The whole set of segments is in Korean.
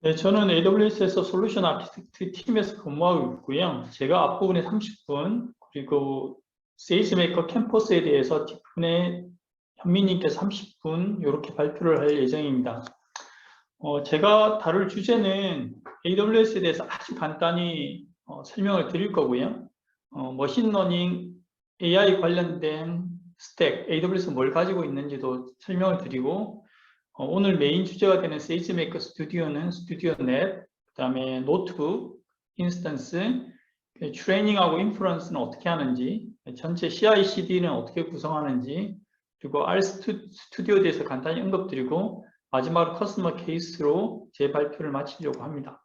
네, 저는 AWS에서 솔루션 아키텍트 팀에서 근무하고 있고요. 제가 앞부분에 30분, 그리고 세이스메이커 캠퍼스에 대해서 뒷부분에 현미님께서 30분 이렇게 발표를 할 예정입니다. 제가 다룰 주제는 AWS에 대해서 아주 간단히 설명을 드릴 거고요. 머신러닝, AI 관련된 스택, AWS 뭘 가지고 있는지도 설명을 드리고, 오늘 메인 주제가 되는 세이지메이커 스튜디오는 스튜디오넷, 그 다음에 노트북, 인스턴스, 트레이닝하고 인프런스는 어떻게 하는지, 전체 CI/CD는 어떻게 구성하는지, 그리고 R 스튜디오에 대해서 간단히 언급드리고 마지막으로 커스터머 케이스로 제 발표를 마치려고 합니다.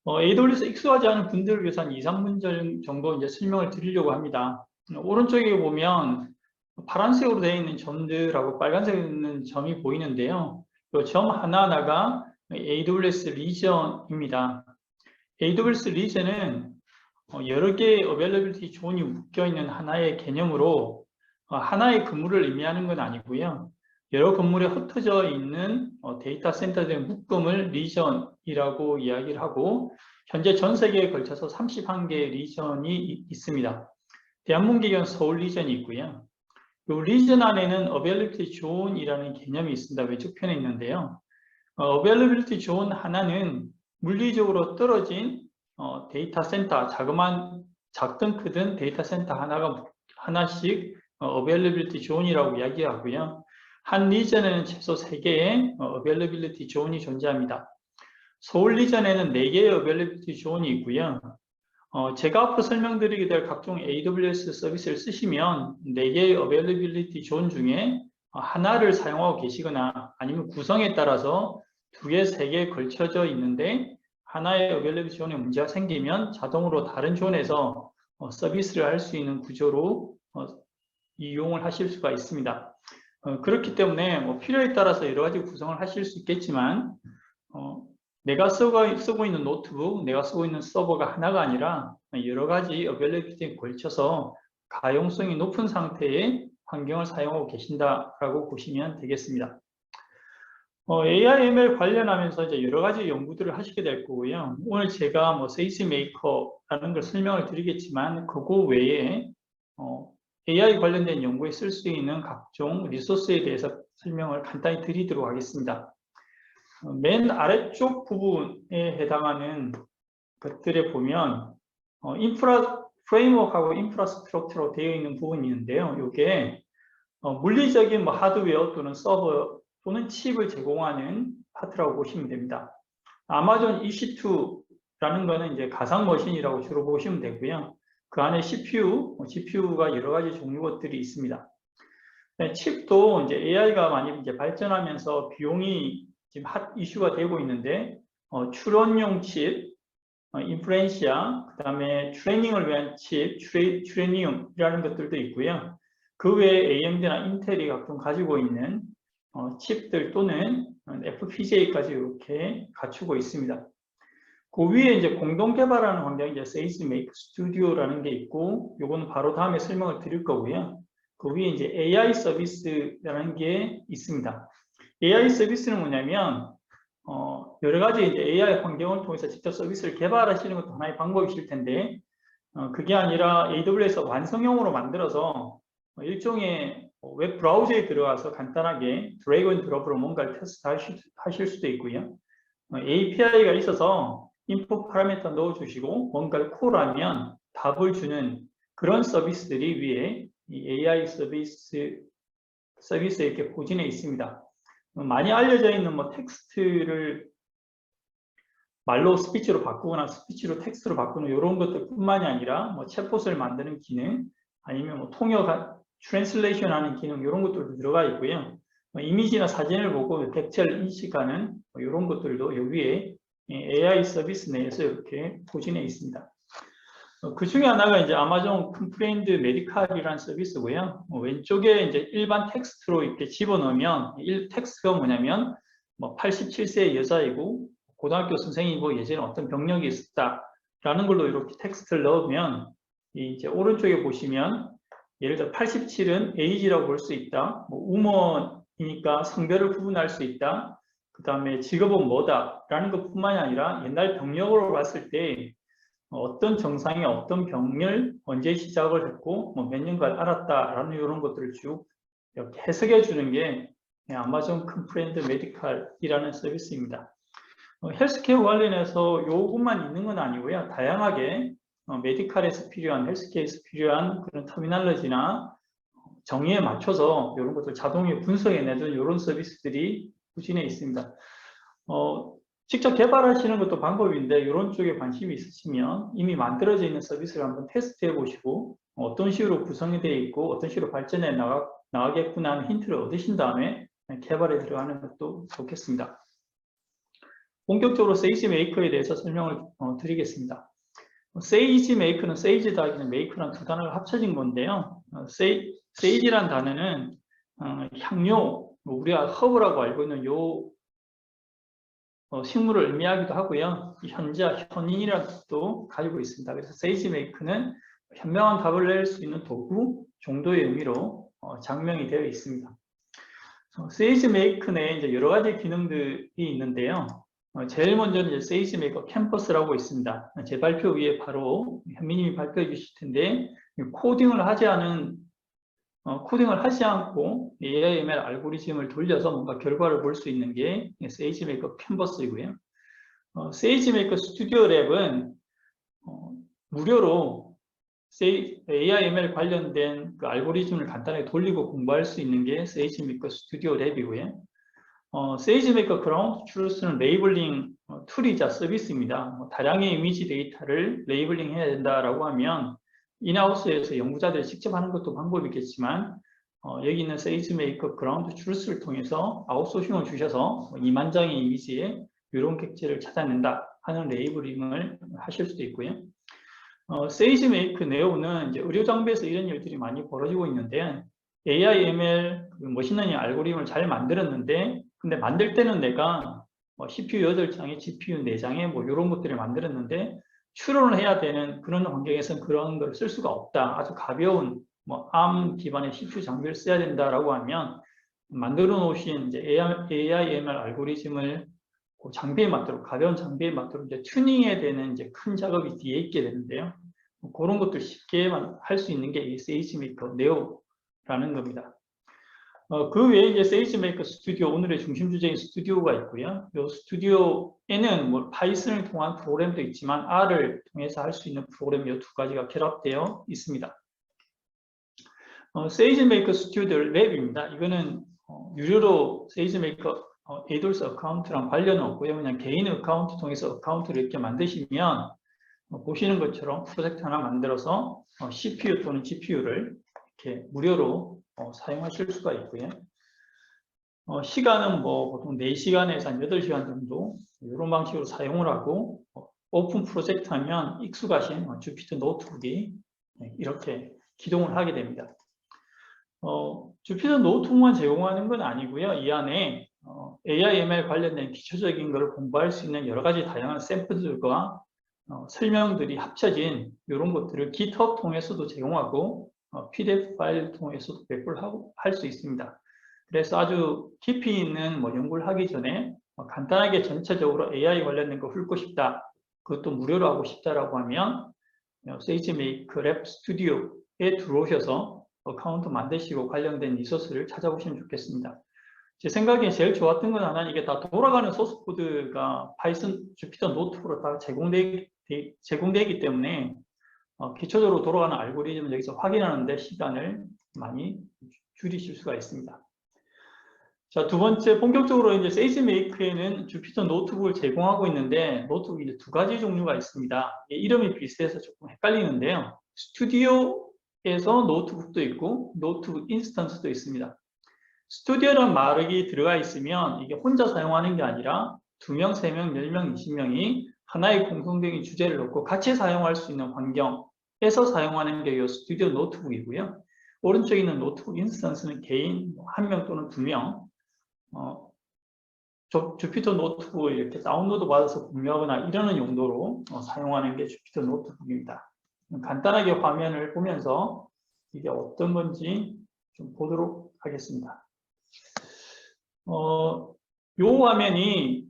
AWS 익숙하지 않은 분들을 위해서 한 2, 3분 정도 이제 설명을 드리려고 합니다. 오른쪽에 보면 파란색으로 되어 있는 점들하고 빨간색에 있는 점이 보이는데요. 이 점 하나하나가 AWS 리전입니다. AWS 리전은 여러 개의 어베일러빌리티 존이 묶여있는 하나의 개념으로 하나의 건물을 의미하는 건 아니고요. 여러 건물에 흩어져 있는 데이터 센터들의 묶음을 리전이라고 이야기를 하고, 현재 전 세계에 걸쳐서 31개의 리전이 있습니다. 대한민국은 서울 리전이 있고요. 이 리전 안에는 어베일러빌리티 존이라는 개념이 있습니다. 왼쪽 편에 있는데요. 어베일러빌리티 존 하나는 물리적으로 떨어진 데이터 센터, 작든 크든 데이터 센터 하나씩 어베일러빌리티 존이라고 이야기하고요. 한 리전에는 최소 3개의 어베일러빌리티 존이 존재합니다. 서울 리전에는 4개의 어베일러빌리티 존이 있고요. 제가 앞으로 설명드리게 될 각종 AWS 서비스를 쓰시면 4개의 어베일러빌리티 존 중에 하나를 사용하고 계시거나 아니면 구성에 따라서 2개, 3개 걸쳐져 있는데 하나의 어베일러빌리티 존에 문제가 생기면 자동으로 다른 존에서 서비스를 할 수 있는 구조로 이용을 하실 수가 있습니다. 그렇기 때문에 뭐 필요에 따라서 여러 가지 구성을 하실 수 있겠지만 내가 쓰고 있는 노트북, 내가 쓰고 있는 서버가 하나가 아니라 여러 가지 어베일러빌리티에 걸쳐서 가용성이 높은 상태의 환경을 사용하고 계신다라고 보시면 되겠습니다. AI, ML 관련하면서 이제 여러 가지 연구들을 하시게 될 거고요. 오늘 제가 뭐 세이지메이커라는 걸 설명을 드리겠지만 그거 외에 AI 관련된 연구에 쓸 수 있는 각종 리소스에 대해서 설명을 간단히 드리도록 하겠습니다. 맨 아래쪽 부분에 해당하는 것들에 보면 프레임워크하고 인프라스트럭처로 되어 있는 부분이 있는데요. 이게 물리적인 뭐 하드웨어 또는 서버 또는 칩을 제공하는 파트라고 보시면 됩니다. 아마존 EC2라는 거는 이제 가상 머신이라고 주로 보시면 되고요. 그 안에 CPU, GPU가 여러 가지 종류 것들이 있습니다. 칩도 이제 AI가 많이 이제 발전하면서 비용이 지금 핫 이슈가 되고 있는데 추론용 칩, 인프렌시아, 그 다음에 트레이닝을 위한 칩, 트레니움이라는 것들도 있고요. 그 외에 AMD나 인텔이 각종 가지고 있는 칩들 또는 FPGA까지 이렇게 갖추고 있습니다. 그 위에 이제 공동 개발하는 환경이 이제 세이지메이커 스튜디오라는 게 있고, 요거는 바로 다음에 설명을 드릴 거고요. 그 위에 이제 AI 서비스라는 게 있습니다. AI 서비스는 뭐냐면 여러 가지 이제 AI 환경을 통해서 직접 서비스를 개발하시는 것도 하나의 방법이실 텐데 그게 아니라 AWS 완성형으로 만들어서 일종의 웹 브라우저에 들어가서 간단하게 드래그 앤 드롭으로 뭔가를 테스트 하실 수도 있고요. API가 있어서 인풋 파라미터 넣어주시고 뭔가를 콜하면 답을 주는 그런 서비스들이 위에 이 AI 서비스에 이렇게 포진해 있습니다. 많이 알려져 있는 뭐 텍스트를 말로 스피치로 바꾸거나 스피치로 텍스트로 바꾸는 이런 것들 뿐만이 아니라 뭐 챗봇을 만드는 기능 아니면 뭐 통역, 트랜슬레이션 하는 기능 이런 것들도 들어가 있고요. 이미지나 사진을 보고 텍스트를 인식하는 이런 것들도 여기에 AI 서비스 내에서 이렇게 포진해 있습니다. 그 중에 하나가 이제 아마존 컴프레인드 메디칼이라는 서비스고요. 왼쪽에 이제 일반 텍스트로 이렇게 집어넣으면 텍스트가 뭐냐면 뭐 87세 여자이고 고등학교 선생이고 예전에 어떤 병력이 있었다라는 걸로 이렇게 텍스트를 넣으면 이제 오른쪽에 보시면 예를 들어 87은 에이지라고 볼 수 있다. 뭐 우먼이니까 성별을 구분할 수 있다. 그 다음에 직업은 뭐다라는 것뿐만이 아니라 옛날 병력으로 봤을 때 어떤 정상이 어떤 병을 언제 시작을 했고 몇 년간 알았다라는 이런 것들을 쭉 이렇게 해석해 주는 게 아마존 컴프렌드 메디칼이라는 서비스입니다. 헬스케어 관련해서 요것만 있는 건 아니고요. 다양하게 메디칼에서 필요한, 헬스케어에서 필요한 그런 터미널러지나 정의에 맞춰서 이런 것들 자동으로 분석해내는 이런 서비스들이 부진해 있습니다. 직접 개발하시는 것도 방법인데 이런 쪽에 관심이 있으시면 이미 만들어져 있는 서비스를 한번 테스트해 보시고 어떤 식으로 구성이 되어 있고 어떤 식으로 발전해 나가겠구나 하는 힌트를 얻으신 다음에 개발에 들어가는 것도 좋겠습니다. 본격적으로 세이지 메이커에 대해서 설명을 드리겠습니다. 세이지 메이커는 세이지 더하기 메이커란 두 단어가 합쳐진 건데요. 세이지란 단어는 향료, 우리가 허브라고 알고 있는 요 식물을 의미하기도 하고요. 현자, 현인이라는 뜻도 가지고 있습니다. 그래서 세이지 메이커는 현명한 답을 낼 수 있는 도구 정도의 의미로 장명이 되어 있습니다. 세이지 메이커 내에 이제 여러 가지 기능들이 있는데요. 제일 먼저는 이제 세이지 메이커 캠퍼스라고 있습니다. 제 발표 위에 바로 현미님이 발표해 주실 텐데 코딩을 하지 않고 AIML 알고리즘을 돌려서 뭔가 결과를 볼 수 있는 게 세이지 메이커 캔버스이고요. 세이지 메이커 스튜디오 랩은 무료로 AIML 관련된 그 알고리즘을 간단하게 돌리고 공부할 수 있는 게 세이지 메이커 스튜디오 랩이고요. 세이지 메이커 그라운드 트루스는 레이블링 툴이자 서비스입니다. 다량의 이미지 데이터를 레이블링 해야 된다라고 하면 인하우스에서 연구자들이 직접 하는 것도 방법이겠지만 여기 있는 세이지 메이커 그라운드 트루스를 통해서 아웃소싱을 주셔서 2만 장의 이미지에 이런 객체를 찾아낸다 하는 레이블링을 하실 수도 있고요. 세이지 메이커 네오는 이제 의료 장비에서 이런 일들이 많이 벌어지고 있는데 AI, ML, 머신러닝 알고리즘을 잘 만들었는데 근데 만들 때는 내가 CPU 8장에 GPU 4장에 뭐 이런 것들을 만들었는데 추론을 해야 되는 그런 환경에서는 그런 걸 쓸 수가 없다. 아주 가벼운 ARM 기반의 CPU 장비를 써야 된다라고 하면 만들어 놓으신 이제 AI, ML 알고리즘을 그 장비에 맞도록 가벼운 장비에 맞도록 이제 튜닝해야 되는 이제 큰 작업이 뒤에 있게 되는데요. 그런 것들 쉽게 할 수 있는 게 이 세이지 메이커 네오라는 겁니다. 그 외에 이제 세이지 메이커 스튜디오, 오늘의 중심 주제인 스튜디오가 있고요. 이 스튜디오에는 뭐 파이썬을 통한 프로그램도 있지만 R을 통해서 할 수 있는 프로그램 이 두 가지가 결합되어 있습니다. 세이지 메이커 스튜디오 랩입니다. 이거는 유료로 세이지 메이커 에이돌스 어카운트랑 관련은 없고요. 그냥 개인 어카운트 통해서 어카운트를 이렇게 만드시면 보시는 것처럼 프로젝트 하나 만들어서 CPU 또는 GPU를 이렇게 무료로 사용하실 수가 있고요. 시간은 뭐 보통 4시간에서 한 8시간 정도 이런 방식으로 사용을 하고 오픈 프로젝트 하면 익숙하신 주피터 노트북이 이렇게 기동을 하게 됩니다. 주피터 노트북만 제공하는 건 아니고요. 이 안에 AI, ML 관련된 기초적인 것을 공부할 수 있는 여러 가지 다양한 샘플들과 설명들이 합쳐진 이런 것들을 GitHub 통해서도 제공하고 PDF 파일 통해서도 배포를 할 수 있습니다. 그래서 아주 깊이 있는 연구를 하기 전에 간단하게 전체적으로 AI 관련된 거 훑고 싶다. 그것도 무료로 하고 싶다라고 하면 세이지 메이커 랩 스튜디오에 들어오셔서 어카운트 만드시고 관련된 리소스를 찾아보시면 좋겠습니다. 제 생각에 제일 좋았던 건 하나는 이게 다 돌아가는 소스 코드가 파이썬 주피터 노트북으로 다 제공되기 때문에 기초적으로 돌아가는 알고리즘을 여기서 확인하는데 시간을 많이 줄이실 수가 있습니다. 자, 두 번째, 본격적으로 이제 세이지 메이커에는 주피터 노트북을 제공하고 있는데 노트북이 이제 두 가지 종류가 있습니다. 이름이 비슷해서 조금 헷갈리는데요. 스튜디오에서 노트북도 있고 노트북 인스턴스도 있습니다. 스튜디오라는 말이 들어가 있으면 이게 혼자 사용하는 게 아니라 2명, 3명, 10명, 20명이 하나의 공통적인 주제를 놓고 같이 사용할 수 있는 환경에서 사용하는 게 이 스튜디오 노트북이고요. 오른쪽에 있는 노트북 인스턴스는 개인 1명 또는 2명 주피터 노트북을 이렇게 다운로드 받아서 공유하거나 이러는 용도로 사용하는 게 주피터 노트북입니다. 간단하게 화면을 보면서 이게 어떤 건지 좀 보도록 하겠습니다. 요 화면이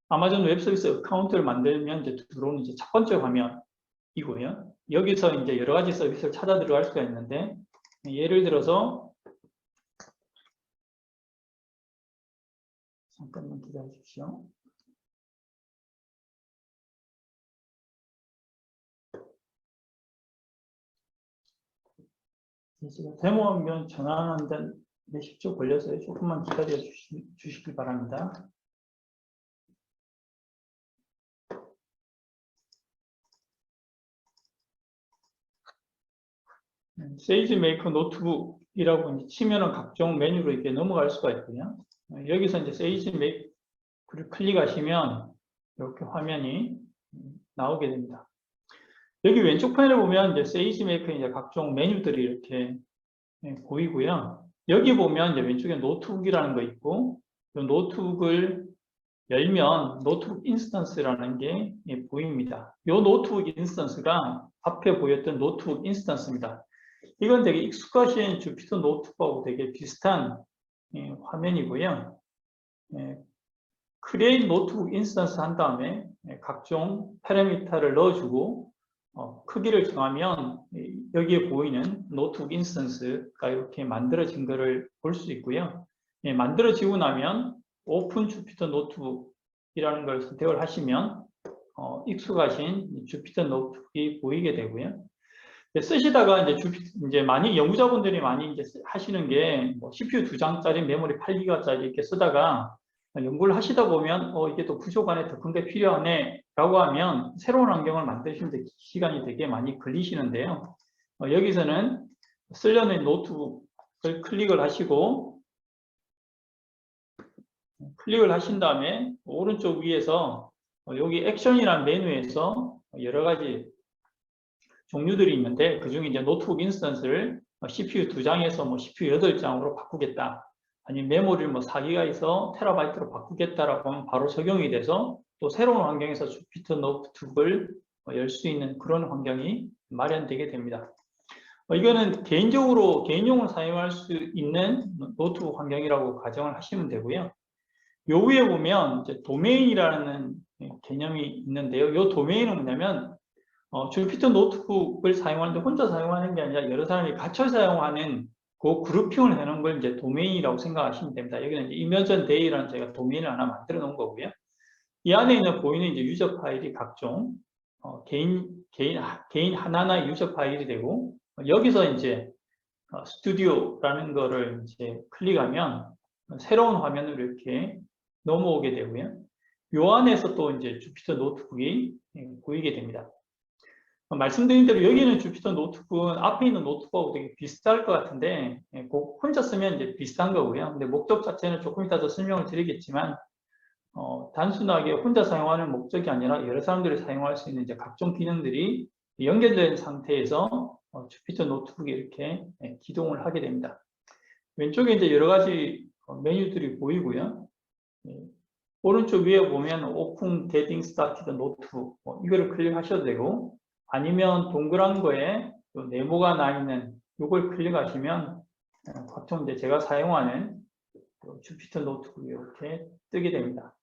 아마존 웹 서비스 어카운트를 만들면 이제 들어오는 이제 첫 번째 화면이고요. 여기서 이제 여러 가지 서비스를 찾아 들어갈 수가 있는데, 예를 들어서 잠깐만 기다려 주십시오. 제가 데모 화면 전환하는데 몇십 초 걸려서요. 조금만 기다려 주시길 바랍니다. 세이지 메이커 노트북이라고 치면은 각종 메뉴로 이렇게 넘어갈 수가 있고요. 여기서 이제 세이지 메이커를 클릭하시면 이렇게 화면이 나오게 됩니다. 여기 왼쪽 panel에 보면 이제 세이지 메이커 이제 각종 메뉴들이 이렇게 보이고요. 여기 보면 이제 왼쪽에 노트북이라는 거 있고, 이 노트북을 열면 노트북 인스턴스라는 게 보입니다. 이 노트북 인스턴스가 앞에 보였던 노트북 인스턴스입니다. 이건 되게 익숙하신 주피터 노트북하고 되게 비슷한 화면이고요. 크리에이트 노트북 인스턴스 한 다음에 각종 파라미터를 넣어주고 크기를 정하면 여기에 보이는 노트북 인스턴스가 이렇게 만들어진 것을 볼 수 있고요. 만들어지고 나면 오픈 주피터 노트북이라는 걸 선택을 하시면 익숙하신 주피터 노트북이 보이게 되고요. 쓰시다가 이제 많이 연구자분들이 많이 이제 하시는 게 뭐 CPU 2장짜리 메모리 8기가짜리 이렇게 쓰다가 연구를 하시다 보면 이게 또 부족하네, 더 큰 게 필요하네 라고 하면 새로운 환경을 만드시는데 시간이 되게 많이 걸리시는데요. 여기서는 쓰려는 노트북을 클릭을 하신 다음에 오른쪽 위에서 여기 액션이라는 메뉴에서 여러 가지 종류들이 있는데 그중에 이제 노트북 인스턴스를 CPU 2장에서 뭐 CPU 8장으로 바꾸겠다. 아니면 메모리를 뭐 4기가에서 테라바이트로 바꾸겠다라고 하면 바로 적용이 돼서 또 새로운 환경에서 주피터 노트북을 열 수 있는 그런 환경이 마련되게 됩니다. 이거는 개인용으로 사용할 수 있는 노트북 환경이라고 가정을 하시면 되고요. 요 위에 보면 이제 도메인이라는 개념이 있는데요. 요 도메인은 뭐냐면 주피터 노트북을 사용하는데 혼자 사용하는 게 아니라 여러 사람이 같이 사용하는 그 그룹핑을 해놓은 걸 이제 도메인이라고 생각하시면 됩니다. 여기는 이제 이머전 데이라는 제가 도메인을 하나 만들어 놓은 거고요. 이 안에 있는 보이는 이제 유저 파일이 각종 개인 하나하나의 유저 파일이 되고 여기서 이제 스튜디오라는 거를 이제 클릭하면 새로운 화면으로 이렇게 넘어오게 되고요. 요 안에서 또 이제 주피터 노트북이 보이게 됩니다. 말씀드린 대로 여기는 주피터 노트북은 앞에 있는 노트북하고 되게 비슷할 것 같은데 혼자 쓰면 이제 비슷한 거고요. 근데 목적 자체는 조금 이따 더 설명을 드리겠지만 단순하게 혼자 사용하는 목적이 아니라 여러 사람들이 사용할 수 있는 이제 각종 기능들이 연결된 상태에서 주피터 노트북이 이렇게 기동을 하게 됩니다. 왼쪽에 이제 여러 가지 메뉴들이 보이고요. 오른쪽 위에 보면 Open Getting Started 노트북 이거를 클릭하셔도 되고 아니면 동그란 거에 네모가 나 있는 이걸 클릭하시면 보통 이제 제가 사용하는 주피터 노트북이 이렇게 뜨게 됩니다.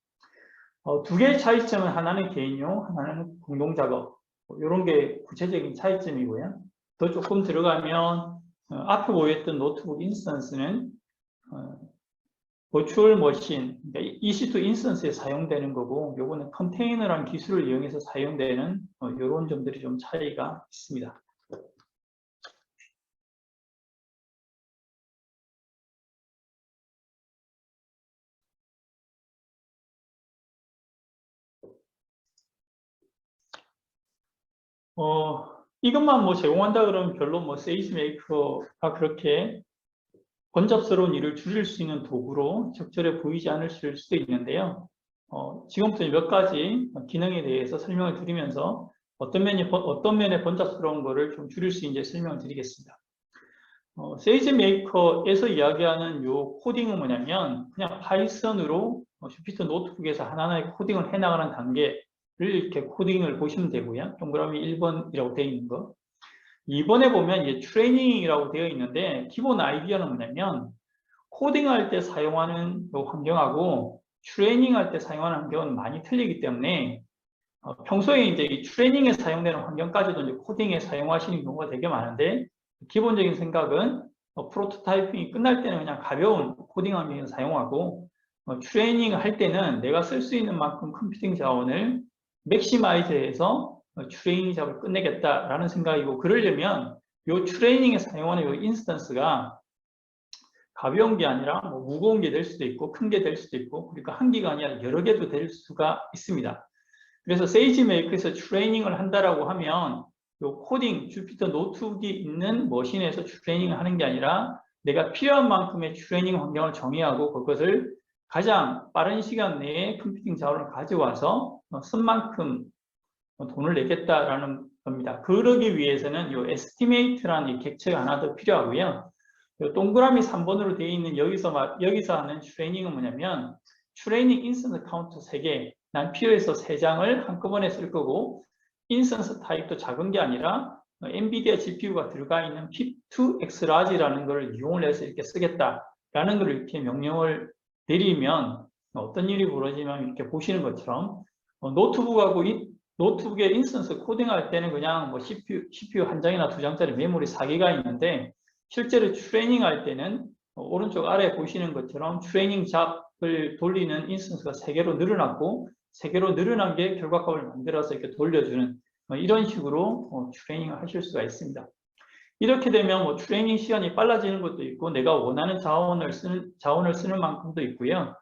두 개의 차이점은 하나는 개인용, 하나는 공동작업 이런 게 구체적인 차이점이고요. 더 조금 들어가면 앞에 보였던 노트북 인스턴스는 버추얼 머신, 그러니까 EC2 인스턴스에 사용되는 거고 요거는 컨테이너라는 기술을 이용해서 사용되는 이런 점들이 좀 차이가 있습니다. 이것만 뭐 제공한다 그러면 별로 뭐 세이지 메이커가 그렇게 번잡스러운 일을 줄일 수 있는 도구로 적절해 보이지 않을 수도 있는데요. 지금부터 몇 가지 기능에 대해서 설명을 드리면서 어떤 면의 번잡스러운 거를 좀 줄일 수 있는지 설명을 드리겠습니다. 세이지 메이커에서 이야기하는 요 코딩은 뭐냐면 그냥 파이썬으로 주피터 노트북에서 하나하나의 코딩을 해나가는 단계를 이렇게 코딩을 보시면 되고요. 동그라미 1번이라고 되어 있는 거. 2번에 보면 이제 트레이닝이라고 되어 있는데 기본 아이디어는 뭐냐면 코딩할 때 사용하는 환경하고 트레이닝할 때 사용하는 환경은 많이 틀리기 때문에 평소에 이제 이 트레이닝에 사용되는 환경까지도 이제 코딩에 사용하시는 경우가 되게 많은데, 기본적인 생각은 프로토타이핑이 끝날 때는 그냥 가벼운 코딩 환경에서 사용하고, 트레이닝을 할 때는 내가 쓸 수 있는 만큼 컴퓨팅 자원을 맥시마이즈해서 트레이닝 작업을 끝내겠다라는 생각이고, 그러려면 이 트레이닝에 사용하는 이 인스턴스가 가벼운 게 아니라 뭐 무거운 게 될 수도 있고 큰 게 될 수도 있고, 그러니까 한 개가 아니라 여러 개도 될 수가 있습니다. 그래서 세이지메이커에서 트레이닝을 한다라고 하면 요 코딩, 주피터 노트북이 있는 머신에서 트레이닝을 하는 게 아니라 내가 필요한 만큼의 트레이닝 환경을 정의하고 그것을 가장 빠른 시간 내에 컴퓨팅 자원을 가져와서 쓴 만큼 돈을 내겠다라는 겁니다. 그러기 위해서는 요 에스티메이트라는 이 객체가 하나 더 필요하고요. 요 동그라미 3번으로 되어 있는 여기서 하는 트레이닝은 뭐냐면, 트레이닝 인스턴스 카운터 3개, 난 필요해서 3장을 한꺼번에 쓸 거고, 인스턴스 타입도 작은 게 아니라 엔비디아 GPU가 들어가 있는 P2X-Large라는 걸 이용을 해서 이렇게 쓰겠다라는 걸 이렇게 명령을 내리면 어떤 일이 벌어지면 이렇게 보시는 것처럼 노트북의 인스턴스 코딩할 때는 그냥 뭐 CPU 한 장이나 2장짜리 메모리 4개가 있는데, 실제로 트레이닝할 때는 오른쪽 아래 보시는 것처럼 트레이닝 잡을 돌리는 인스턴스가 3개로 늘어났고, 3개로 늘어난 게 결과값을 만들어서 이렇게 돌려주는 이런 식으로 트레이닝을 하실 수가 있습니다. 이렇게 되면 뭐 트레이닝 시간이 빨라지는 것도 있고, 내가 원하는 자원을 쓰는 만큼도 있고요.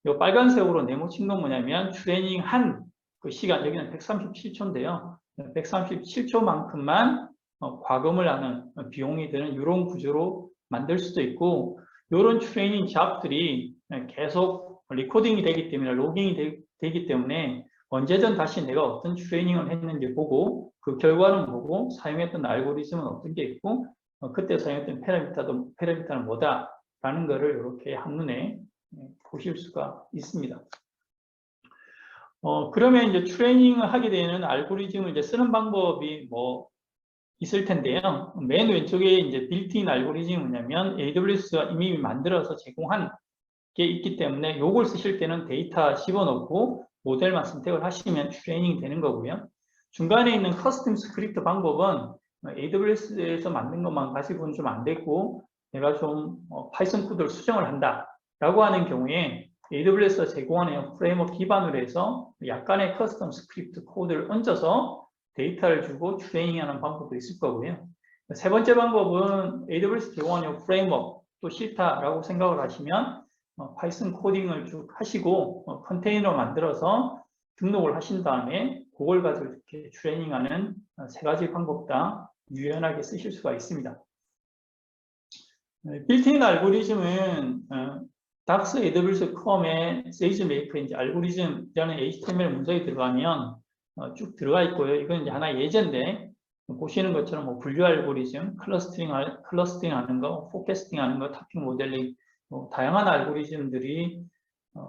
이 빨간색으로 네모친 건 뭐냐면, 트레이닝 한 그 시간, 여기는 137초인데요. 137초만큼만 과금을 하는 비용이 드는 이런 구조로 만들 수도 있고, 이런 트레이닝 잡들이 계속 리코딩이 되기 때문에, 로깅이 되기 때문에 언제든 다시 내가 어떤 트레이닝을 했는지 보고, 그 결과는 보고, 사용했던 알고리즘은 어떤 게 있고, 그때 사용했던 패러미터는 뭐다라는 것을 이렇게 한눈에 보실 수가 있습니다. 그러면 이제 트레이닝을 하게 되는 알고리즘을 이제 쓰는 방법이 뭐 있을 텐데요. 맨 왼쪽에 이제 빌트인 알고리즘이 뭐냐면, AWS가 이미 만들어서 제공한 게 있기 때문에 이걸 쓰실 때는 데이터 집어넣고 모델만 선택을 하시면 트레이닝이 되는 거고요. 중간에 있는 커스텀 스크립트 방법은 AWS에서 만든 것만 가지고는 좀 안 되고, 내가 좀 파이썬 코드를 수정을 한다라고 하는 경우에 AWS가 제공하는 프레임워크 기반으로 해서 약간의 커스텀 스크립트 코드를 얹어서 데이터를 주고 트레이닝하는 방법도 있을 거고요. 세 번째 방법은 AWS 제공하는 프레임워크 또 싫다라고 생각을 하시면 파이썬 코딩을 쭉 하시고 컨테이너 만들어서 등록을 하신 다음에 그걸 가지고 이렇게 트레이닝하는 세 가지 방법 다 유연하게 쓰실 수가 있습니다. 빌트인 알고리즘은 닥스 AWS 컴의 세이지메이커 이제 알고리즘이라는 HTML 문장이 들어가면 쭉 들어가 있고요. 이건 이제 하나 예제인데, 보시는 것처럼 뭐 분류 알고리즘, 클러스터링 하는 거, 포캐스팅 하는 거, 타핑 모델링, 다양한 알고리즘들이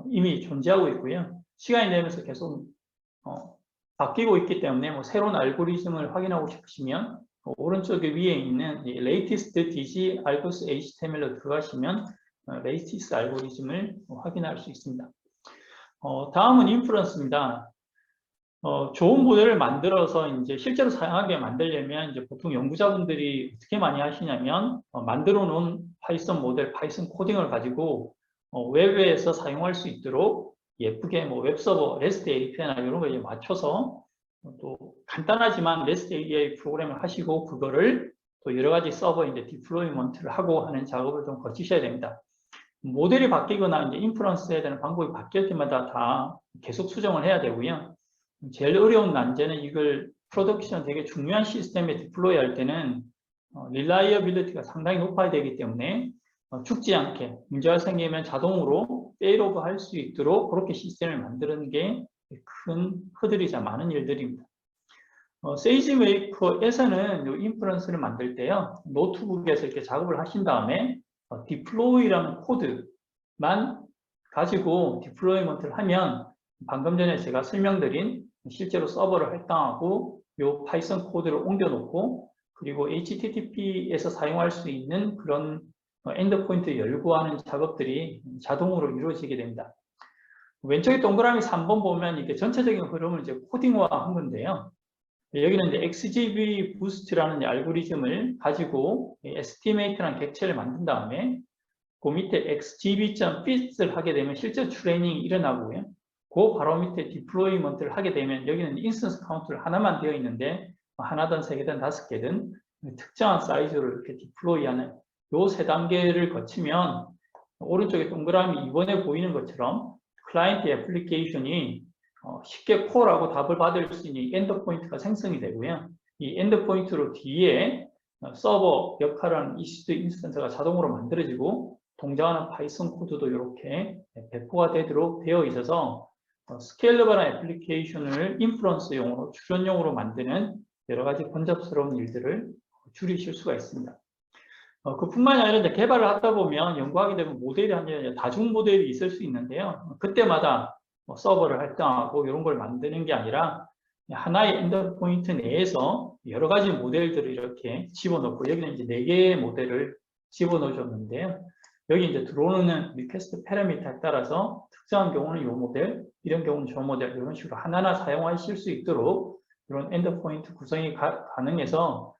이미 존재하고 있고요. 시간이 되면서 계속 바뀌고 있기 때문에 뭐 새로운 알고리즘을 확인하고 싶으시면 오른쪽 위에 있는 latest DG argus HTML로 들어가시면 latest 알고리즘을 확인할 수 있습니다. 다음은 인프런스입니다. 좋은 모델을 만들어서 이제 실제로 사용하게 만들려면 이제 보통 연구자분들이 어떻게 많이 하시냐면 만들어 놓은 파이썬 모델, 파이썬 코딩을 가지고 웹에서 사용할 수 있도록 예쁘게 뭐 웹서버, REST API나 이런 거 이제 맞춰서 또 간단하지만 REST API 프로그램을 하시고 그거를 또 여러 가지 서버 이제 디플로이먼트를 하고 하는 작업을 좀 거치셔야 됩니다. 모델이 바뀌거나 이제 인프런스해야 되는 방법이 바뀔 때마다 다 계속 수정을 해야 되고요. 제일 어려운 난제는 이걸 프로덕션 되게 중요한 시스템에 디플로이 할 때는 릴라이어빌리티가 상당히 높아야 되기 때문에 죽지 않게 문제가 생기면 자동으로 페일오버 할 수 있도록 그렇게 시스템을 만드는 게 큰 허들이자 많은 일들입니다. 세이지메이커에서는 이 인프런스를 만들 때요, 노트북에서 이렇게 작업을 하신 다음에 디플로이라는 코드만 가지고 디플로이먼트를 하면 방금 전에 제가 설명드린 실제로 서버를 할당하고 이 파이썬 코드를 옮겨놓고 그리고 HTTP에서 사용할 수 있는 그런 엔드포인트 열구하는 작업들이 자동으로 이루어지게 됩니다. 왼쪽에 동그라미 3번 보면 이게 전체적인 흐름을 이제 코딩화한 건데요. 여기는 이제 XGB 부스트라는 알고리즘을 가지고 에스티메이트라는 객체를 만든 다음에 그 밑에 xgb.fit을 하게 되면 실제 트레이닝이 일어나고요. 그 바로 밑에 디플로이먼트를 하게 되면 여기는 인스턴스 카운트를 하나만 되어 있는데 하나든 세 개든 다섯 개든 특정한 사이즈로 이렇게 디플로이하는 요 세 단계를 거치면 오른쪽에 동그라미 2번에 보이는 것처럼 클라이언트 애플리케이션이 쉽게 콜하고 답을 받을 수 있는 엔드포인트가 생성이 되고요. 이 엔드포인트로 뒤에 서버 역할하는 EC2 인스턴스가 자동으로 만들어지고 동작하는 파이썬 코드도 이렇게 배포가 되도록 되어 있어서 스케일러블한 애플리케이션을 인프런스용으로 추론용으로 만드는 여러 가지 번잡스러운 일들을 줄이실 수가 있습니다. 그뿐만이 아니라 이제 개발을 하다 보면 연구하게 되면 모델이 아니라 다중 모델이 있을 수 있는데요. 그때마다 서버를 할당하고 이런 걸 만드는 게 아니라 하나의 엔드포인트 내에서 여러 가지 모델들을 이렇게 집어넣고 여기는 이제 4개의 모델을 집어넣어줬는데요. 여기 이제 들어오는 리퀘스트 패러미터에 따라서 특정한 경우는 이 모델, 이런 경우는 저 모델 이런 식으로 하나하나 사용하실 수 있도록 이런 엔드포인트 구성이 가능해서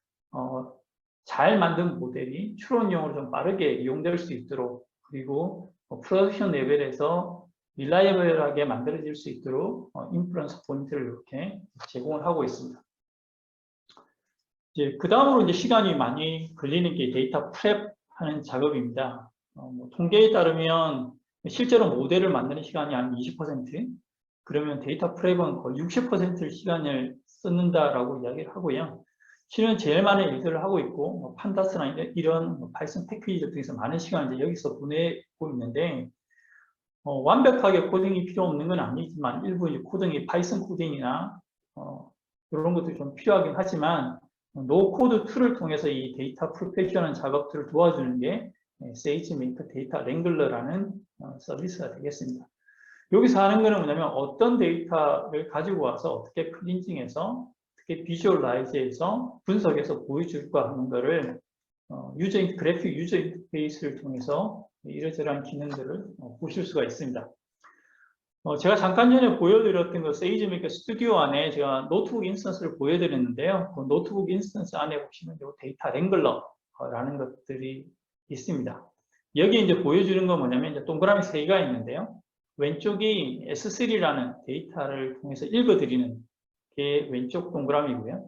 잘 만든 모델이 추론용으로 좀 빠르게 이용될 수 있도록 그리고 프로덕션 레벨에서 릴라이블하게 만들어질 수 있도록 인프런스 포인트를 이렇게 제공을 하고 있습니다. 이제 그 다음으로 이제 시간이 많이 걸리는 게 데이터 프랩 하는 작업입니다. 통계에 따르면 실제로 모델을 만드는 시간이 한 20%, 그러면 데이터 프랩은 거의 60% 시간을 쓰는다라고 이야기를 하고요. 실은 제일 많은 일들을 하고 있고 판다스나 이런 파이썬 패키지 등에서 많은 시간을 이제 여기서 보내고 있는데 완벽하게 코딩이 필요 없는 건 아니지만 일부 이제 코딩이 파이썬 코딩이나 이런 것들이 좀 필요하긴 하지만 노코드 툴을 통해서 이 데이터 프로페셔널 작업들을 도와주는 게 세이지메이커 데이터 랭글러라는 서비스가 되겠습니다. 여기서 하는 거는 뭐냐면 어떤 데이터를 가지고 와서 어떻게 클린징해서 어떻게 비주얼라이즈해서 분석해서 보여줄까 하는 거를 그래픽 유저 인터페이스를 통해서 이러저러한 기능들을 보실 수가 있습니다. 제가 잠깐 전에 보여드렸던 그 세이지메이커 스튜디오 안에 제가 노트북 인스턴스를 보여드렸는데요. 그 노트북 인스턴스 안에 보시면 데이터 랭글러라는 것들이 있습니다. 여기 이제 보여주는 건 뭐냐면 이제 동그라미 3개가 있는데요. 왼쪽이 S3라는 데이터를 통해서 읽어드리는 게 왼쪽 동그라미고요.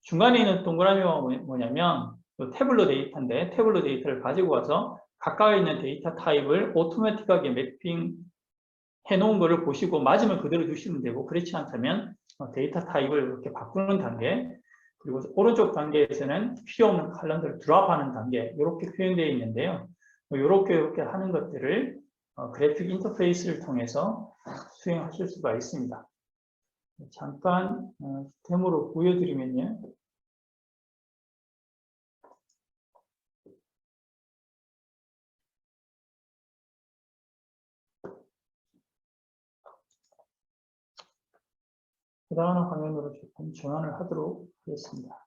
중간에 있는 동그라미가 뭐냐면 태블로 데이터인데 태블로 데이터를 가지고 와서 가까이 있는 데이터 타입을 오토매틱하게 매핑 해놓은 거를 보시고 맞으면 그대로 두시면 되고 그렇지 않다면 데이터 타입을 이렇게 바꾸는 단계 그리고 오른쪽 단계에서는 필요 없는 칼럼들을 드랍하는 단계 이렇게 표현되어 있는데요. 이렇게 하는 것들을 그래픽 인터페이스를 통해서 수행하실 수가 있습니다. 잠깐 데모로 보여드리면요. 다른 화면으로 조금 전환을 하도록 하겠습니다.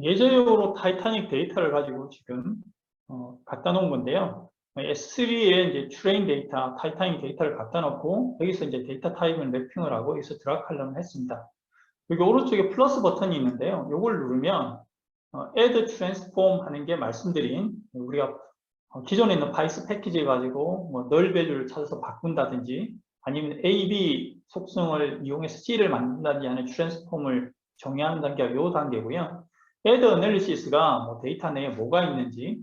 예제용으로 타이타닉 데이터를 가지고 지금 갖다 놓은 건데요. S3에 이제 트레인 데이터, 타이타닉 데이터를 갖다 놓고 여기서 이제 데이터 타입을 매핑을 하고 여기서 드랍 칼럼을 했습니다. 여기 오른쪽에 플러스 버튼이 있는데요. 이걸 누르면 add transform 하는 게 말씀드린 우리가 기존에 있는 파이썬 패키지 가지고 뭐 null value를 찾아서 바꾼다든지 아니면 A, B 속성을 이용해서 C를 만든다든지 하는 transform을 정의하는 단계가 이 단계고요. add analysis가 뭐 데이터 내에 뭐가 있는지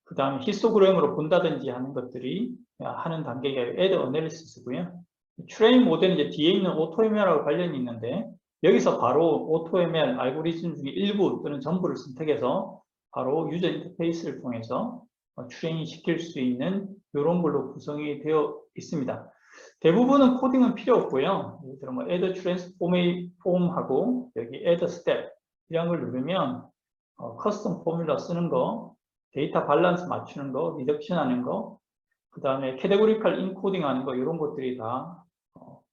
그 다음에 히스토그램으로 본다든지 하는 것들이 하는 단계가 add analysis고요. train 모델은 이제 뒤에 있는 AutoML하고 관련이 있는데 여기서 바로 AutoML 알고리즘 중에 일부 또는 전부를 선택해서 바로 유저 인터페이스를 통해서 트레이닝 시킬 수 있는 이런 걸로 구성이 되어 있습니다. 대부분은 코딩은 필요 없고요. 예를 들어 뭐 add transform하고 여기 add step 이런 걸 누르면 커스텀 포뮬러 쓰는 거, 데이터 밸런스 맞추는 거, 리덕션 하는 거, 그 다음에 캐테고리컬 인코딩 하는 거 이런 것들이 다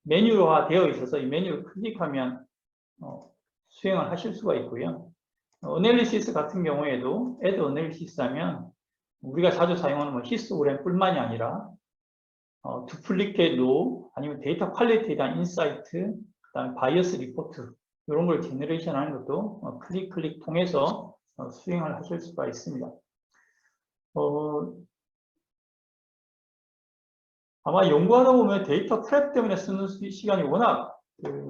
메뉴화 되어 있어서 이 메뉴를 클릭하면 수행을 하실 수가 있고요. 어널리시스 같은 경우에도 add 어널리시스 하면 우리가 자주 사용하는 뭐 히스토그램뿐만이 아니라 두플리케이트 로우 아니면 데이터 퀄리티에 대한 인사이트, 그 다음에 바이어스 리포트 이런 걸 제너레이션 하는 것도 클릭 통해서 수행을 하실 수가 있습니다. 아마 연구하다 보면 데이터 프랩 때문에 쓰는 시간이 워낙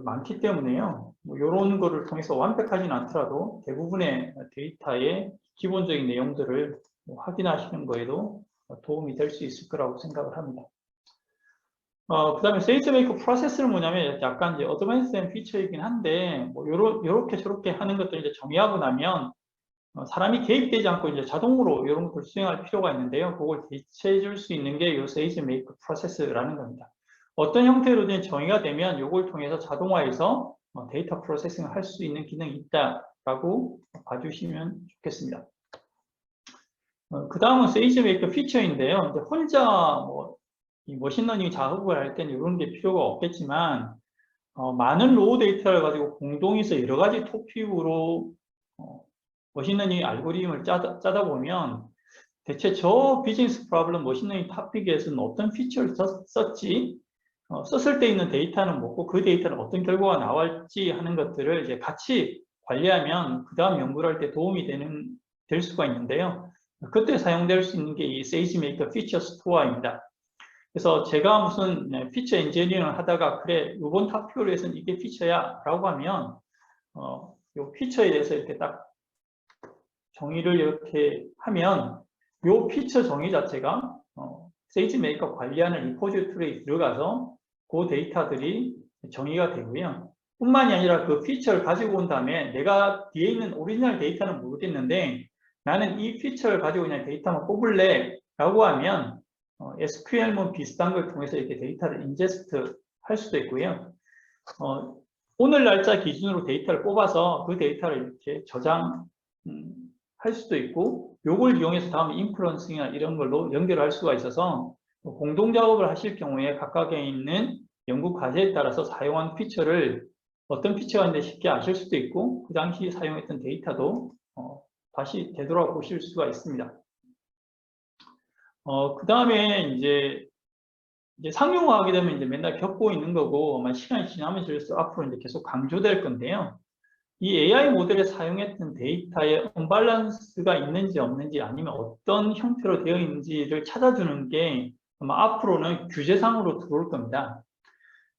많기 때문에요. 뭐 이런 거를 통해서 완벽하지는 않더라도 대부분의 데이터의 기본적인 내용들을 확인하시는 거에도 도움이 될 수 있을 거라고 생각을 합니다. 그 다음에 세이지메이커 프로세스는 뭐냐면 약간 이제 어드밴스된 피처이긴 한데 뭐 요렇게 저렇게 하는 것들 이제 정의하고 나면 사람이 개입되지 않고 이제 자동으로 이런 것을 수행할 필요가 있는데요. 그걸 대체해 줄 수 있는 게 이 세이지메이커 프로세스라는 겁니다. 어떤 형태로든 정의가 되면 이걸 통해서 자동화해서 데이터 프로세싱을 할 수 있는 기능이 있다라고 봐주시면 좋겠습니다. 그 다음은 세이지메이커 피처인데요. 이제 혼자 이 머신러닝 작업을 할 때는 이런 게 필요가 없겠지만 많은 로우 데이터를 가지고 공동해서 여러 가지 토픽으로 머신러닝 알고리즘을 짜다 보면 대체 저 비즈니스 프로블럼 머신러닝 토픽에서는 어떤 피처를 썼지, 썼을 때 있는 데이터는 뭐고 그 데이터는 어떤 결과가 나올지 하는 것들을 이제 같이 관리하면 그 다음 연구를 할 때 도움이 될 수가 있는데요. 그때 사용될 수 있는 게 이 세이지메이커 피처 스토어입니다. 그래서 제가 무슨 피처 엔지니어링을 하다가 그래 이번 토픽으로 해서는 이게 피처야 라고 하면 이 피처에 대해서 이렇게 딱 정의를 이렇게 하면 이 피처 정의 자체가 세이지메이커 관리하는 리포지토리에 들어가서 그 데이터들이 정의가 되고요. 뿐만이 아니라 그 피처를 가지고 온 다음에 내가 뒤에 있는 오리지널 데이터는 모르겠는데 나는 이 피처를 가지고 그냥 데이터만 뽑을래 라고 하면 SQL문 비슷한 걸 통해서 이렇게 데이터를 인제스트 할 수도 있고요. 오늘 날짜 기준으로 데이터를 뽑아서 그 데이터를 이렇게 저장 할 수도 있고 요걸 이용해서 다음에 인프런싱이나 이런 걸로 연결할 수가 있어서 공동 작업을 하실 경우에 각각에 있는 연구 과제에 따라서 사용한 피처를 어떤 피처가 있는지 쉽게 아실 수도 있고 그 당시 사용했던 데이터도 다시 되돌아보실 수가 있습니다. 그 다음에 이제 상용화하게 되면 이제 맨날 겪고 있는 거고 아마 시간이 지나면서 앞으로 이제 계속 강조될 건데요. 이 AI 모델에 사용했던 데이터에 언밸런스가 있는지 없는지 아니면 어떤 형태로 되어 있는지를 찾아주는 게 아마 앞으로는 규제상으로 들어올 겁니다.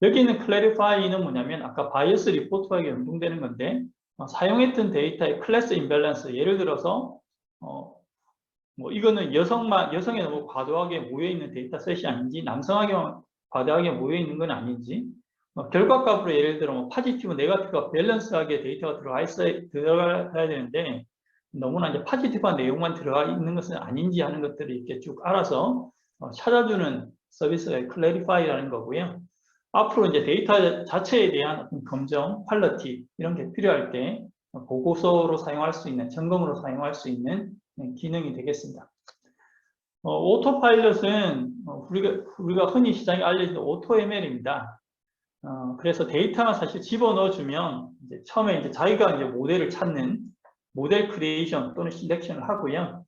여기 있는 clarify는 뭐냐면 아까 바이어스 리포트하게 연동되는 건데 사용했던 데이터의 클래스 임밸런스 예를 들어서 뭐 이거는 여성에 너무 과도하게 모여있는 데이터셋이 아닌지 남성에게만 과도하게 모여있는 건 아닌지 결과값으로 예를 들어 뭐 파지티브, 네거티브가 밸런스하게 데이터가 들어가야 되는데 너무나 이제 파지티브한 내용만 들어가 있는 것은 아닌지 하는 것들을 이렇게 쭉 알아서 찾아주는 서비스가 클래리파이라는 거고요. 앞으로 이제 데이터 자체에 대한 어떤 검정, 퀄리티 이런 게 필요할 때 보고서로 사용할 수 있는, 점검으로 사용할 수 있는 기능이 되겠습니다. 오토파일럿은 우리가 흔히 시장에 알려진 오토ML입니다. 그래서 데이터만 사실 집어넣어주면 이제 처음에 이제 자기가 이제 모델을 찾는 모델 크리에이션 또는 실렉션을 하고요.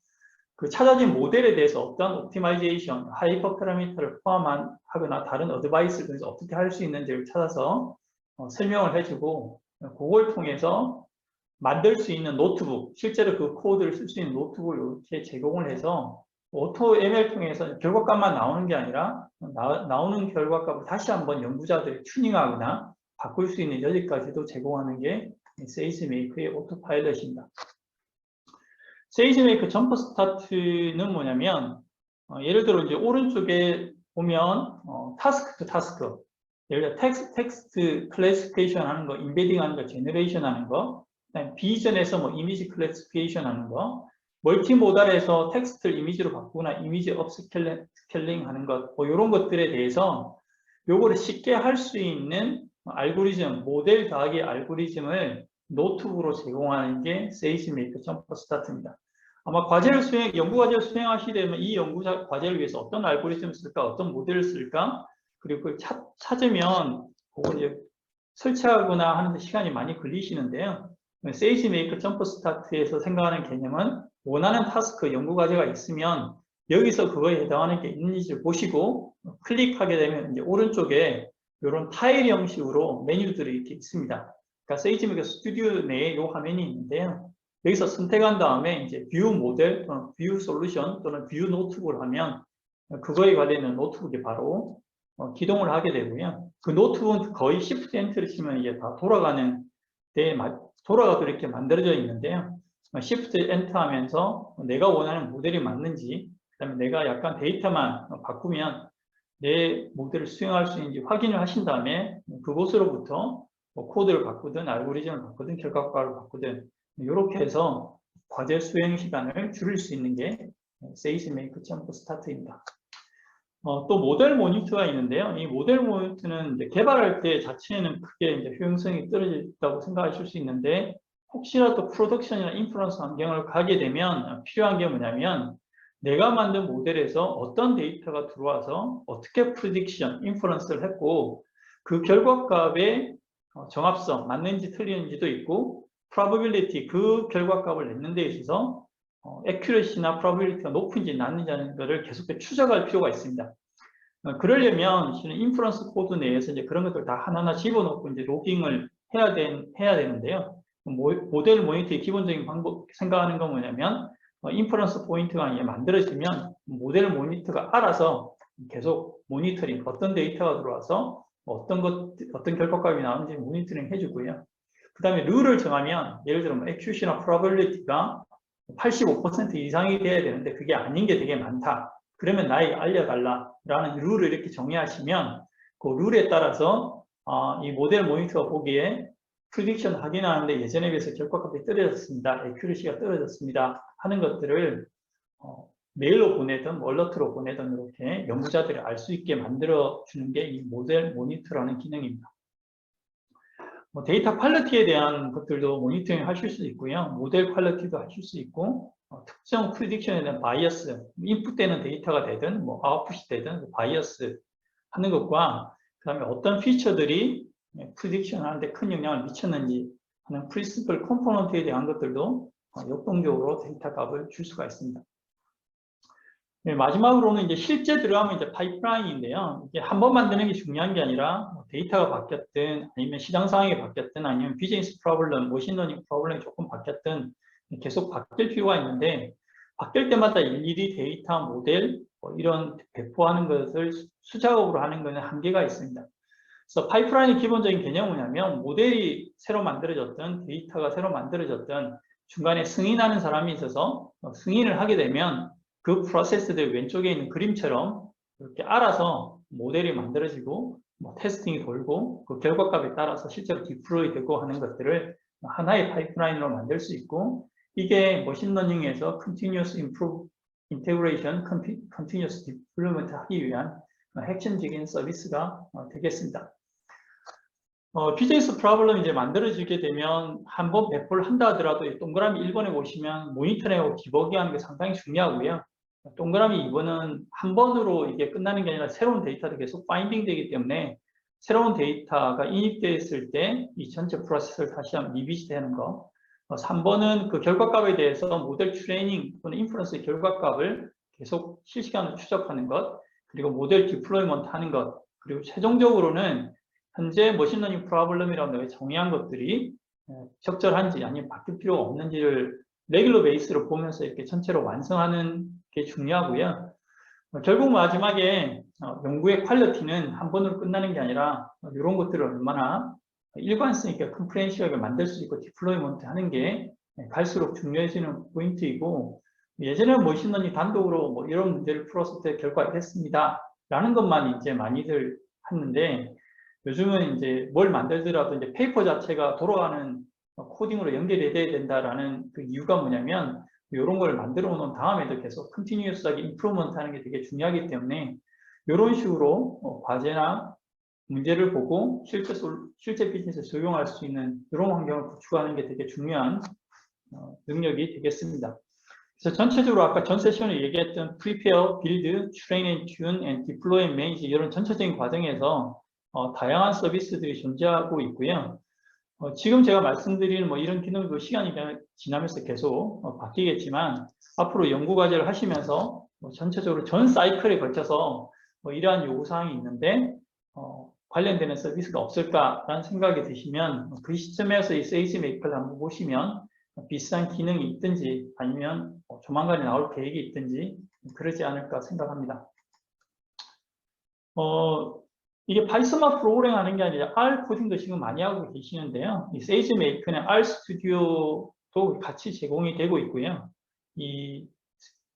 그 찾아진 모델에 대해서 어떤 옵티마이제이션, 하이퍼 파라미터를 포함하거나 다른 어드바이스를 통해서 어떻게 할 수 있는지를 찾아서 설명을 해주고 그걸 통해서 만들 수 있는 노트북, 실제로 그 코드를 쓸 수 있는 노트북을 이렇게 제공을 해서 오토 ML 통해서 결과값만 나오는 게 아니라 나오는 결과값을 다시 한번 연구자들이 튜닝하거나 바꿀 수 있는 여지까지도 제공하는 게 세이지메이커의 오토파일럿입니다. 세이지메이커 점프 스타트는 뭐냐면 예를 들어 이제 오른쪽에 보면 타스크 투 타스크 예를 들어 텍스트 클래시피케이션 하는 거, 인베딩 하는 거, 제너레이션 하는 거, 비전에서 뭐 이미지 클래시피케이션 하는 거, 멀티모달에서 텍스트를 이미지로 바꾸거나 이미지 업스케일링 하는 것, 뭐 이런 것들에 대해서 요거를 쉽게 할 수 있는 알고리즘, 모델 더하기 알고리즘을 노트북으로 제공하는 게 세이지메이커 점퍼 스타트입니다. 아마 연구 과제를 수행하시게 되면 이 연구 과제를 위해서 어떤 알고리즘을 쓸까, 어떤 모델을 쓸까, 그리고 그걸 찾으면 그걸 이제 설치하거나 하는데 시간이 많이 걸리시는데요. 세이지메이커 점퍼 스타트에서 생각하는 개념은 원하는 타스크, 연구 과제가 있으면 여기서 그거에 해당하는 게 있는지를 보시고 클릭하게 되면 이제 오른쪽에 이런 타일 형식으로 메뉴들이 이렇게 있습니다. 그러니까 세이지메이커 스튜디오 내에 이 화면이 있는데요. 여기서 선택한 다음에 이제 뷰 모델 또는 뷰 솔루션 또는 뷰 노트북을 하면 그거에 관련된 노트북이 바로 기동을 하게 되고요. 그 노트북은 거의 Shift Enter를 치면 이게 다 돌아가도록 이렇게 만들어져 있는데요. Shift Enter 하면서 내가 원하는 모델이 맞는지, 그다음에 내가 약간 데이터만 바꾸면 내 모델을 수행할 수 있는지 확인을 하신 다음에 그곳으로부터 코드를 바꾸든 알고리즘을 바꾸든 결과값을 바꾸든 이렇게 해서 과제 수행 시간을 줄일 수 있는 게 세이지메이커 점퍼 스타트입니다. 또 모델 모니터가 있는데요. 이 모델 모니터는 이제 개발할 때 자체는 크게 이제 효용성이 떨어졌다고 생각하실 수 있는데 혹시라도 프로덕션이나 인프런스 환경을 가게 되면 필요한 게 뭐냐면 내가 만든 모델에서 어떤 데이터가 들어와서 어떻게 프리딕션, 인프런스를 했고 그 결과값의 정합성, 맞는지 틀리는지도 있고 probability, 그 결과값을 냈는 데 있어서 accuracy나 probability가 높은지 낮은지 하는 것을 계속 추적할 필요가 있습니다. 그러려면 실은 인프런스 코드 내에서 이제 그런 것들 다 하나하나 집어넣고 이제 로깅을 해야 되는데요. 모델 모니터의 기본적인 방법 생각하는 건 뭐냐면 인프런스 포인트가 이제 만들어지면 모델 모니터가 알아서 계속 모니터링, 어떤 데이터가 들어와서 어떤 결과값이 나오는지 모니터링 해주고요. 그 다음에 룰을 정하면 예를 들어 accuracy나 probability가 85% 이상이 돼야 되는데 그게 아닌 게 되게 많다. 그러면 나에게 알려달라라는 룰을 이렇게 정의하시면 그 룰에 따라서 이 모델 모니터가 보기에 프리딕션 확인하는데 예전에 비해서 결과값이 떨어졌습니다. 액큐리시가 떨어졌습니다. 하는 것들을 메일로 보내든 얼러트로 보내든 이렇게 연구자들이 알 수 있게 만들어주는 게 이 모델 모니터라는 기능입니다. 데이터 퀄리티에 대한 것들도 모니터링 하실 수 있고요. 모델 퀄리티도 하실 수 있고 특정 프리딕션에 대한 바이어스, 인풋되는 데이터가 되든 아웃풋이 되든 바이어스 하는 것과 그 다음에 어떤 피처들이 프리딕션 하는데 큰 영향을 미쳤는지 하는 프린시플 컴포넌트에 대한 것들도 역동적으로 데이터 값을 줄 수가 있습니다. 네, 마지막으로는 이제 실제 들어가면 이제 파이프라인인데요. 이게 한 번 만드는 게 중요한 게 아니라 데이터가 바뀌었든 아니면 시장 상황이 바뀌었든 아니면 비즈니스 프로블럼, 머신러닝 프로블럼이 조금 바뀌었든 계속 바뀔 필요가 있는데 바뀔 때마다 일일이 데이터 모델 이런 배포하는 것을 수작업으로 하는 것은 한계가 있습니다. 그래서 파이프라인의 기본적인 개념은 뭐냐면 모델이 새로 만들어졌든 데이터가 새로 만들어졌든 중간에 승인하는 사람이 있어서 승인을 하게 되면 그 프로세스들 왼쪽에 있는 그림처럼 이렇게 알아서 모델이 만들어지고 테스팅이 돌고 그 결과값에 따라서 실제로 디플로이 되고 하는 것들을 하나의 파이프라인으로 만들 수 있고 이게 머신러닝에서 Continuous Integration, Continuous Deployment 하기 위한 핵심적인 서비스가 되겠습니다. 비즈니스 프로블럼 이제 만들어지게 되면 한번 배포를 한다 하더라도 동그라미 1번에 보시면 모니터링하고 디버깅 하는 게 상당히 중요하고요. 동그라미 2번은 한 번으로 이게 끝나는 게 아니라 새로운 데이터도 계속 파인딩 되기 때문에 새로운 데이터가 인입되었을 때 이 전체 프로세스를 다시 한번 리비지 되는 거. 3번은 그 결과값에 대해서 모델 트레이닝 또는 인프런스의 결과값을 계속 실시간으로 추적하는 것, 그리고 모델 디플로이먼트 하는 것, 그리고 최종적으로는 현재 머신러닝 프로블럼이라고 정의한 것들이 적절한지 아니면 바뀔 필요가 없는지를 레귤러 베이스로 보면서 이렇게 전체로 완성하는 게 중요하고요. 결국 마지막에 연구의 퀄리티는 한 번으로 끝나는 게 아니라 이런 것들을 얼마나 일관성 있게 컴프레hen시하게 만들 수 있고 디플로이먼트 하는 게 갈수록 중요해지는 포인트이고 예전에는 머신러닝 단독으로 이런 문제를 풀었을 때 결과가 됐습니다 라는 것만 이제 많이들 하는데 요즘은 이제 뭘 만들더라도 이제 페이퍼 자체가 돌아가는 코딩으로 연결이 돼야 된다라는 그 이유가 뭐냐면 이런 걸 만들어 놓은 다음에도 계속 컨티뉴어스하게 임프루먼트 하는 게 되게 중요하기 때문에 이런 식으로 과제나 문제를 보고 실제 비즈니스에 적용할 수 있는 이런 환경을 구축하는 게 되게 중요한 능력이 되겠습니다. 그래서 전체적으로 아까 전 세션에 얘기했던 prepare, build, train and tune, and deploy and manage 이런 전체적인 과정에서 다양한 서비스들이 존재하고 있고요. 지금 제가 말씀드리는 뭐 이런 기능도 시간이 지나면서 계속 바뀌겠지만 앞으로 연구과제를 하시면서 전체적으로 전 사이클에 걸쳐서 이러한 요구사항이 있는데 관련되는 서비스가 없을까라는 생각이 드시면 그 시점에서 이 세이지메이커를 한번 보시면 비슷한 기능이 있든지 아니면 조만간에 나올 계획이 있든지 그러지 않을까 생각합니다. 이게 파이썬만 프로그램 하는 게 아니라 R 코딩도 지금 많이 하고 계시는데요. 이 세이지메이커는 R 스튜디오도 같이 제공이 되고 있고요.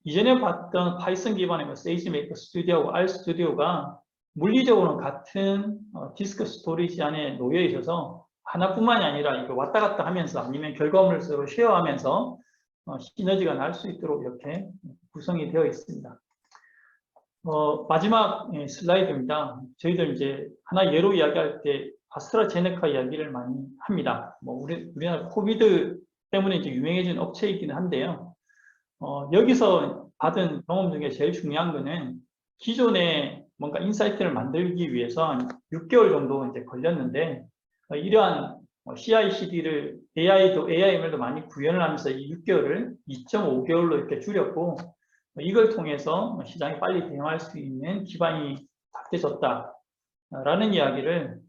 이전에 봤던 파이썬 기반의 세이지메이커 스튜디오하고 R 스튜디오가 물리적으로는 같은 디스크 스토리지 안에 놓여 있어서 하나뿐만이 아니라 이거 왔다 갔다 하면서 아니면 결과물을 서로 쉐어하면서 시너지가 날 수 있도록 이렇게 구성이 되어 있습니다. 마지막 슬라이드입니다. 저희들 이제 하나 예로 이야기할 때 아스트라제네카 이야기를 많이 합니다. 우리나라 코비드 때문에 이제 유명해진 업체이기는 한데요. 여기서 받은 경험 중에 제일 중요한 거는 기존에 뭔가 인사이트를 만들기 위해서 한 6개월 정도 이제 걸렸는데 이러한 CI/CD를 AIML도 많이 구현을 하면서 이 6개월을 2.5개월로 이렇게 줄였고 이걸 통해서 시장에 빨리 대응할 수 있는 기반이 닥쳐졌다라는 이야기를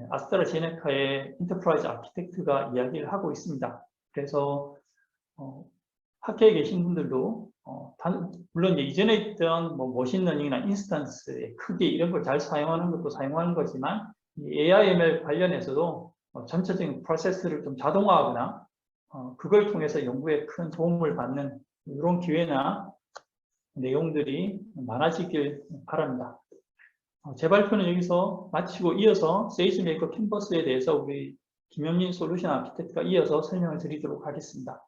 아스트라제네카의 인터프라이즈 아키텍트가 이야기를 하고 있습니다. 그래서 학회에 계신 분들도 물론 이전에 있던 머신러닝이나 인스턴스의 크기 이런 걸 잘 사용하는 것도 사용하는 거지만 이 AIML 관련해서도 전체적인 프로세스를 좀 자동화하거나 그걸 통해서 연구에 큰 도움을 받는 이런 기회나 내용들이 많아지길 바랍니다. 제 발표는 여기서 마치고 이어서 세이지메이커 캔버스에 대해서 우리 김현민 솔루션 아키텍트가 이어서 설명을 드리도록 하겠습니다.